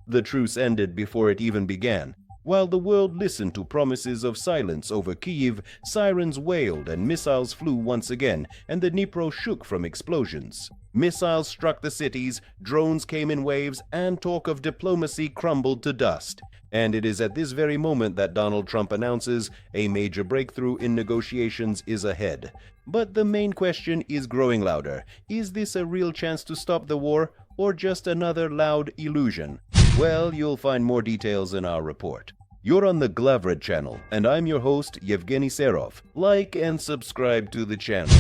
The truce ended before it even began. While the world listened to promises of silence over Kyiv, sirens wailed and missiles flew once again, and the Dnipro shook from explosions. Missiles struck the cities, drones came in waves, and talk of diplomacy crumbled to dust. And it is at this very moment that Donald Trump announces a major breakthrough in negotiations is ahead. But the main question is growing louder. Is this a real chance to stop the war, or just another loud illusion? Well, you'll find more details in our report. You're on the Glavred channel, and I'm your host, Yevgeny Serov. Like and subscribe to the channel.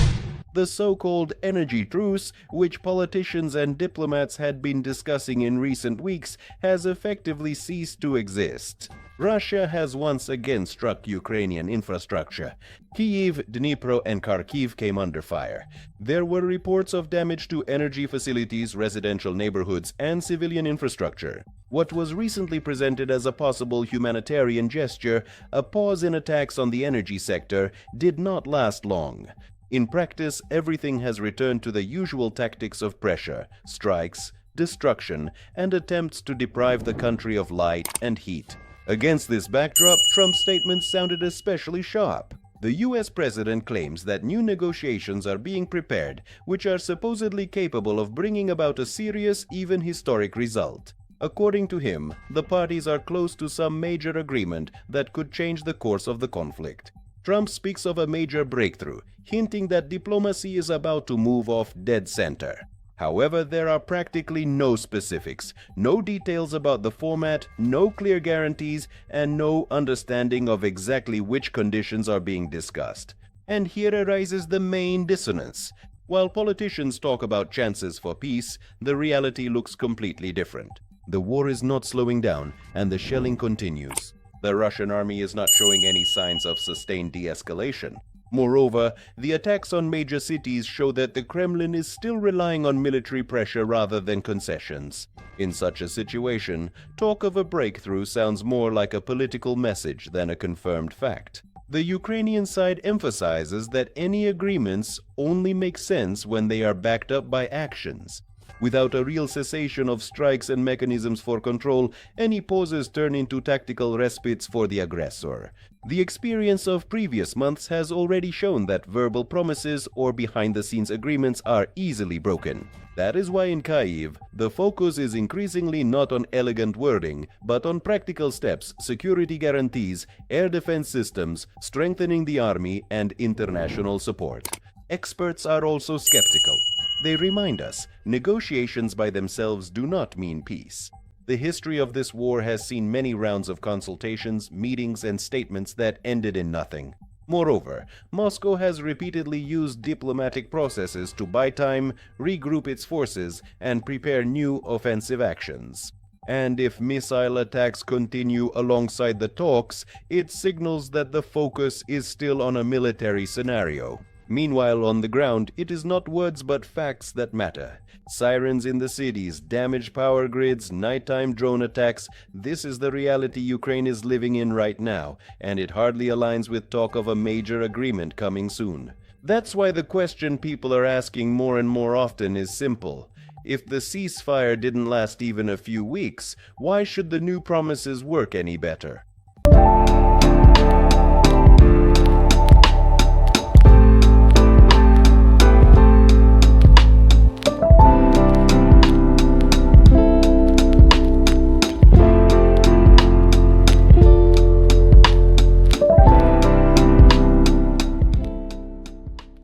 The so-called energy truce, which politicians and diplomats had been discussing in recent weeks, has effectively ceased to exist. Russia has once again struck Ukrainian infrastructure. Kyiv, Dnipro, and Kharkiv came under fire. There were reports of damage to energy facilities, residential neighborhoods, and civilian infrastructure. What was recently presented as a possible humanitarian gesture, a pause in attacks on the energy sector, did not last long. In practice, everything has returned to the usual tactics of pressure, strikes, destruction, and attempts to deprive the country of light and heat. Against this backdrop, Trump's statements sounded especially sharp. The US president claims that new negotiations are being prepared, which are supposedly capable of bringing about a serious, even historic result. According to him, the parties are close to some major agreement that could change the course of the conflict. Trump speaks of a major breakthrough, hinting that diplomacy is about to move off dead center. However, there are practically no specifics, no details about the format, no clear guarantees, and no understanding of exactly which conditions are being discussed. And here arises the main dissonance. While politicians talk about chances for peace, the reality looks completely different. The war is not slowing down, and the shelling continues. The Russian army is not showing any signs of sustained de-escalation. Moreover, the attacks on major cities show that the Kremlin is still relying on military pressure rather than concessions. In such a situation, talk of a breakthrough sounds more like a political message than a confirmed fact. The Ukrainian side emphasizes that any agreements only make sense when they are backed up by actions. Without a real cessation of strikes and mechanisms for control, any pauses turn into tactical respites for the aggressor. The experience of previous months has already shown that verbal promises or behind-the-scenes agreements are easily broken. That is why in Kyiv, the focus is increasingly not on elegant wording, but on practical steps, security guarantees, air defense systems, strengthening the army, and international support. Experts are also skeptical. They remind us, negotiations by themselves do not mean peace. The history of this war has seen many rounds of consultations, meetings, and statements that ended in nothing. Moreover, Moscow has repeatedly used diplomatic processes to buy time, regroup its forces, and prepare new offensive actions. And if missile attacks continue alongside the talks, it signals that the focus is still on a military scenario. Meanwhile, on the ground, it is not words but facts that matter. Sirens in the cities, damaged power grids, nighttime drone attacks — this is the reality Ukraine is living in right now, and it hardly aligns with talk of a major agreement coming soon. That's why the question people are asking more and more often is simple. If the ceasefire didn't last even a few weeks, why should the new promises work any better?